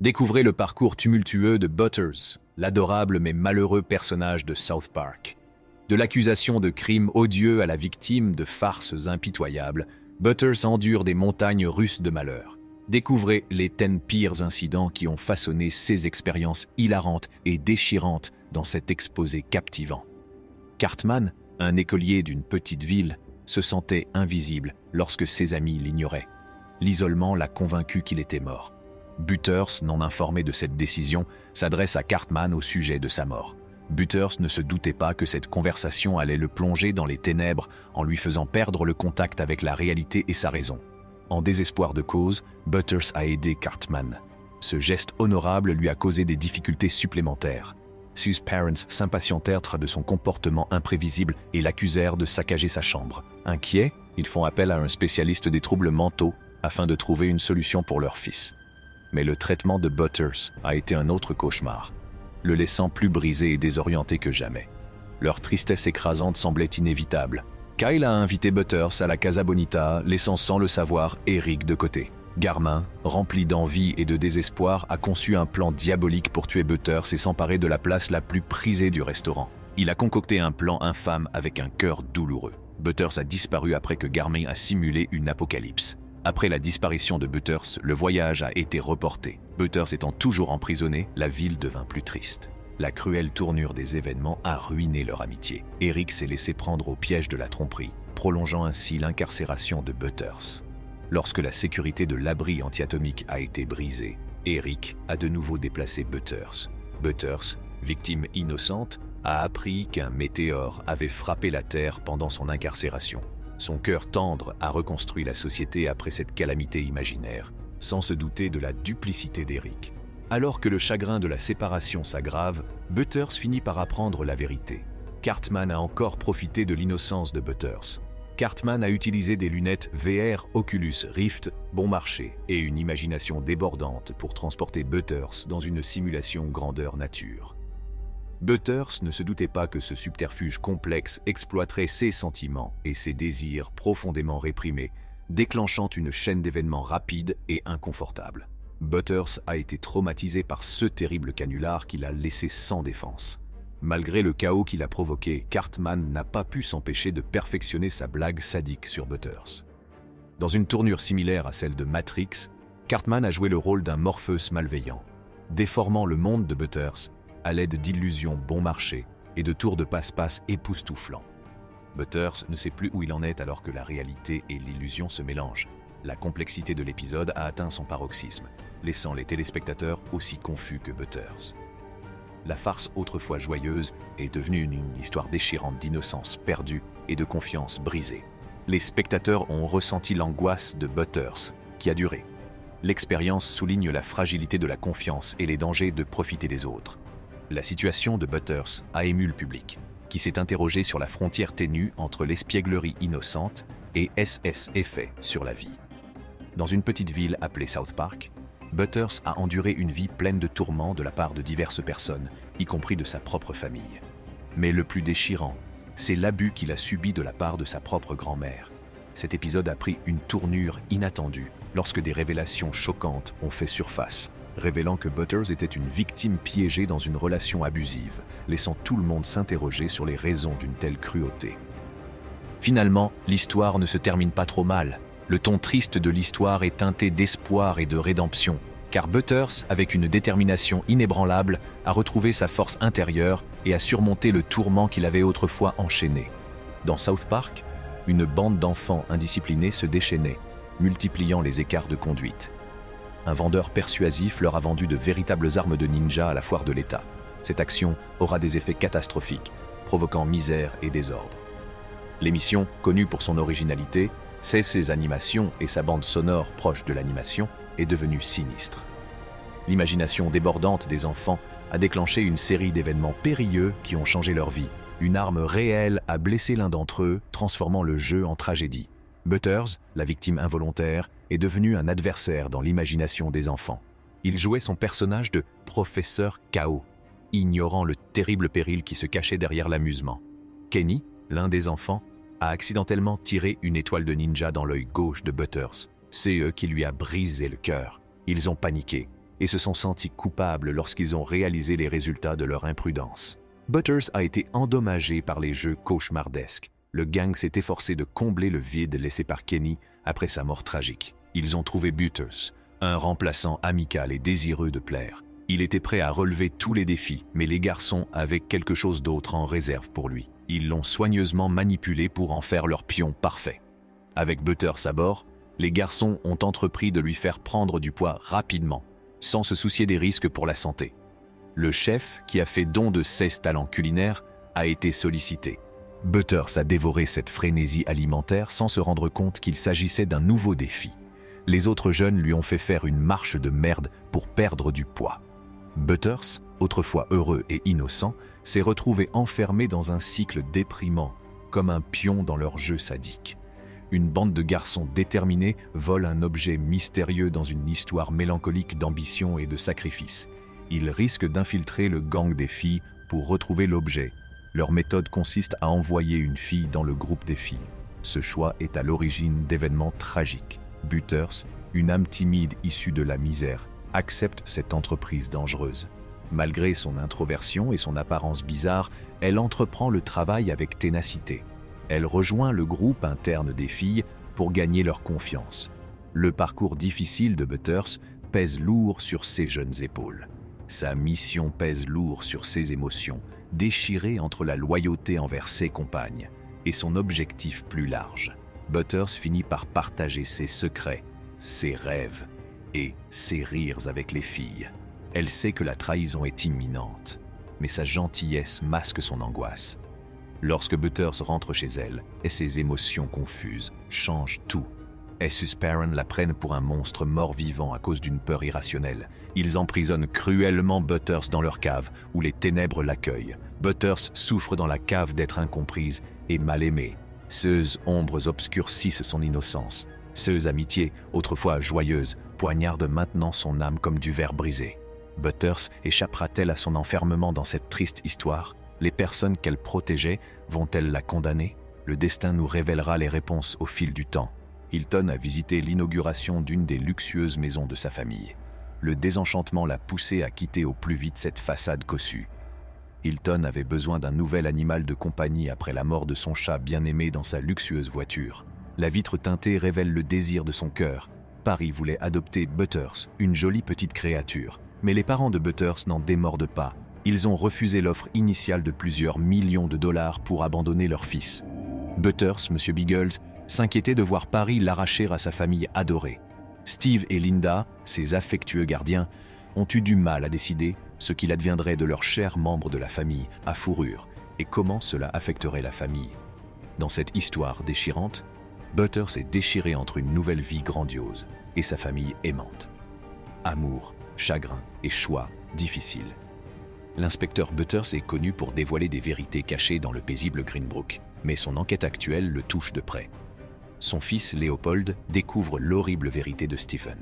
Découvrez le parcours tumultueux de Butters, l'adorable mais malheureux personnage de South Park. De l'accusation de crimes odieux à la victime de farces impitoyables, Butters endure des montagnes russes de malheur. Découvrez les 10 pires incidents qui ont façonné ses expériences hilarantes et déchirantes dans cet exposé captivant. Cartman, un écolier d'une petite ville, se sentait invisible lorsque ses amis l'ignoraient. L'isolement l'a convaincu qu'il était mort. Butters, non informé de cette décision, s'adresse à Cartman au sujet de sa mort. Butters ne se doutait pas que cette conversation allait le plonger dans les ténèbres en lui faisant perdre le contact avec la réalité et sa raison. En désespoir de cause, Butters a aidé Cartman. Ce geste honorable lui a causé des difficultés supplémentaires. Ses parents s'impatientèrent de son comportement imprévisible et l'accusèrent de saccager sa chambre. Inquiets, ils font appel à un spécialiste des troubles mentaux afin de trouver une solution pour leur fils. Mais le traitement de Butters a été un autre cauchemar, le laissant plus brisé et désorienté que jamais. Leur tristesse écrasante semblait inévitable. Kyle a invité Butters à la Casa Bonita, laissant sans le savoir Eric de côté. Garmin, rempli d'envie et de désespoir, a conçu un plan diabolique pour tuer Butters et s'emparer de la place la plus prisée du restaurant. Il a concocté un plan infâme avec un cœur douloureux. Butters a disparu après que Garmin a simulé une apocalypse. Après la disparition de Butters, le voyage a été reporté. Butters étant toujours emprisonné, la ville devint plus triste. La cruelle tournure des événements a ruiné leur amitié. Eric s'est laissé prendre au piège de la tromperie, prolongeant ainsi l'incarcération de Butters. Lorsque la sécurité de l'abri antiatomique a été brisée, Eric a de nouveau déplacé Butters. Butters, victime innocente, a appris qu'un météore avait frappé la Terre pendant son incarcération. Son cœur tendre a reconstruit la société après cette calamité imaginaire, sans se douter de la duplicité d'Eric. Alors que le chagrin de la séparation s'aggrave, Butters finit par apprendre la vérité. Cartman a encore profité de l'innocence de Butters. Cartman a utilisé des lunettes VR Oculus Rift bon marché et une imagination débordante pour transporter Butters dans une simulation grandeur nature. Butters ne se doutait pas que ce subterfuge complexe exploiterait ses sentiments et ses désirs profondément réprimés, déclenchant une chaîne d'événements rapides et inconfortables. Butters a été traumatisé par ce terrible canular qui l'a laissé sans défense. Malgré le chaos qu'il a provoqué, Cartman n'a pas pu s'empêcher de perfectionner sa blague sadique sur Butters. Dans une tournure similaire à celle de Matrix, Cartman a joué le rôle d'un Morpheus malveillant, déformant le monde de Butters à l'aide d'illusions bon marché et de tours de passe-passe époustouflants. Butters ne sait plus où il en est alors que la réalité et l'illusion se mélangent. La complexité de l'épisode a atteint son paroxysme, laissant les téléspectateurs aussi confus que Butters. La farce autrefois joyeuse est devenue une histoire déchirante d'innocence perdue et de confiance brisée. Les spectateurs ont ressenti l'angoisse de Butters, qui a duré. L'expérience souligne la fragilité de la confiance et les dangers de profiter des autres. La situation de Butters a ému le public, qui s'est interrogé sur la frontière ténue entre l'espièglerie innocente et effet sur la vie. Dans une petite ville appelée South Park, Butters a enduré une vie pleine de tourments de la part de diverses personnes, y compris de sa propre famille. Mais le plus déchirant, c'est l'abus qu'il a subi de la part de sa propre grand-mère. Cet épisode a pris une tournure inattendue lorsque des révélations choquantes ont fait surface, révélant que Butters était une victime piégée dans une relation abusive, laissant tout le monde s'interroger sur les raisons d'une telle cruauté. Finalement, l'histoire ne se termine pas trop mal. Le ton triste de l'histoire est teinté d'espoir et de rédemption, car Butters, avec une détermination inébranlable, a retrouvé sa force intérieure et a surmonté le tourment qu'il avait autrefois enchaîné. Dans South Park, une bande d'enfants indisciplinés se déchaînait, multipliant les écarts de conduite. Un vendeur persuasif leur a vendu de véritables armes de ninja à la foire de l'État. Cette action aura des effets catastrophiques, provoquant misère et désordre. L'émission, connue pour son originalité, ses animations et sa bande sonore proche de l'animation, est devenue sinistre. L'imagination débordante des enfants a déclenché une série d'événements périlleux qui ont changé leur vie. Une arme réelle a blessé l'un d'entre eux, transformant le jeu en tragédie. Butters, la victime involontaire, est devenu un adversaire dans l'imagination des enfants. Il jouait son personnage de professeur Chaos, ignorant le terrible péril qui se cachait derrière l'amusement. Kenny, l'un des enfants, a accidentellement tiré une étoile de ninja dans l'œil gauche de Butters. C'est eux qui lui a brisé le cœur. Ils ont paniqué et se sont sentis coupables lorsqu'ils ont réalisé les résultats de leur imprudence. Butters a été endommagé par les jeux cauchemardesques. Le gang s'est efforcé de combler le vide laissé par Kenny après sa mort tragique. Ils ont trouvé Butters, un remplaçant amical et désireux de plaire. Il était prêt à relever tous les défis, mais les garçons avaient quelque chose d'autre en réserve pour lui. Ils l'ont soigneusement manipulé pour en faire leur pion parfait. Avec Butters à bord, les garçons ont entrepris de lui faire prendre du poids rapidement, sans se soucier des risques pour la santé. Le chef, qui a fait don de ses talents culinaires, a été sollicité. Butters a dévoré cette frénésie alimentaire sans se rendre compte qu'il s'agissait d'un nouveau défi. Les autres jeunes lui ont fait faire une marche de merde pour perdre du poids. Butters, autrefois heureux et innocent, s'est retrouvé enfermé dans un cycle déprimant, comme un pion dans leur jeu sadique. Une bande de garçons déterminés vole un objet mystérieux dans une histoire mélancolique d'ambition et de sacrifice. Ils risquent d'infiltrer le gang des filles pour retrouver l'objet. Leur méthode consiste à envoyer une fille dans le groupe des filles. Ce choix est à l'origine d'événements tragiques. Butters, une âme timide issue de la misère, accepte cette entreprise dangereuse. Malgré son introversion et son apparence bizarre, elle entreprend le travail avec ténacité. Elle rejoint le groupe interne des filles pour gagner leur confiance. Le parcours difficile de Butters pèse lourd sur ses jeunes épaules. Sa mission pèse lourd sur ses émotions, déchirées entre la loyauté envers ses compagnes et son objectif plus large. Butters finit par partager ses secrets, ses rêves et ses rires avec les filles. Elle sait que la trahison est imminente, mais sa gentillesse masque son angoisse. Lorsque Butters rentre chez elle, et ses émotions confuses changent tout. Sus Perrin la prennent pour un monstre mort-vivant à cause d'une peur irrationnelle. Ils emprisonnent cruellement Butters dans leur cave, où les ténèbres l'accueillent. Butters souffre dans la cave d'être incomprise et mal aimée. Ces ombres obscurcissent son innocence. Ces amitiés, autrefois joyeuses, poignardent maintenant son âme comme du verre brisé. Butters échappera-t-elle à son enfermement dans cette triste histoire? Les personnes qu'elle protégeait vont-elles la condamner? Le destin nous révélera les réponses au fil du temps. Hilton a visité l'inauguration d'une des luxueuses maisons de sa famille. Le désenchantement l'a poussé à quitter au plus vite cette façade cossue. Hilton avait besoin d'un nouvel animal de compagnie après la mort de son chat bien-aimé dans sa luxueuse voiture. La vitre teintée révèle le désir de son cœur. Paris voulait adopter Butters, une jolie petite créature. Mais les parents de Butters n'en démordent pas. Ils ont refusé l'offre initiale de plusieurs millions de dollars pour abandonner leur fils. Butters, M. Biggles, s'inquiétait de voir Paris l'arracher à sa famille adorée. Steve et Linda, ses affectueux gardiens, ont eu du mal à décider ce qu'il adviendrait de leurs chers membres de la famille à fourrure et comment cela affecterait la famille. Dans cette histoire déchirante, Butters est déchiré entre une nouvelle vie grandiose et sa famille aimante. Amour, chagrin et choix difficiles. L'inspecteur Butters est connu pour dévoiler des vérités cachées dans le paisible Greenbrook, mais son enquête actuelle le touche de près. Son fils Léopold découvre l'horrible vérité de Stephen.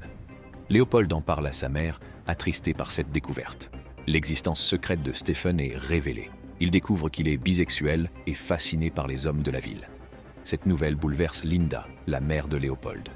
Léopold en parle à sa mère, attristé par cette découverte. L'existence secrète de Stephen est révélée. Il découvre qu'il est bisexuel et fasciné par les hommes de la ville. Cette nouvelle bouleverse Linda, la mère de Léopold.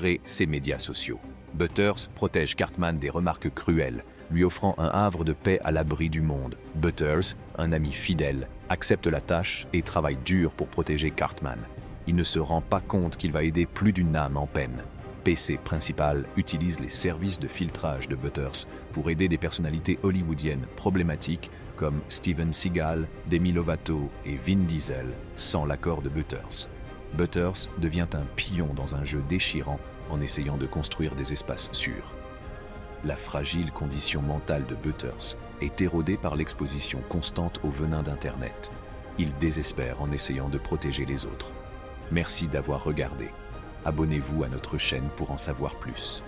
Et ses médias sociaux. Butters protège Cartman des remarques cruelles, lui offrant un havre de paix à l'abri du monde. Butters, un ami fidèle, accepte la tâche et travaille dur pour protéger Cartman. Il ne se rend pas compte qu'il va aider plus d'une âme en peine. PC Principal utilise les services de filtrage de Butters pour aider des personnalités hollywoodiennes problématiques comme Steven Seagal, Demi Lovato et Vin Diesel sans l'accord de Butters. Butters devient un pion dans un jeu déchirant en essayant de construire des espaces sûrs. La fragile condition mentale de Butters est érodée par l'exposition constante au venin d'Internet. Il désespère en essayant de protéger les autres. Merci d'avoir regardé. Abonnez-vous à notre chaîne pour en savoir plus.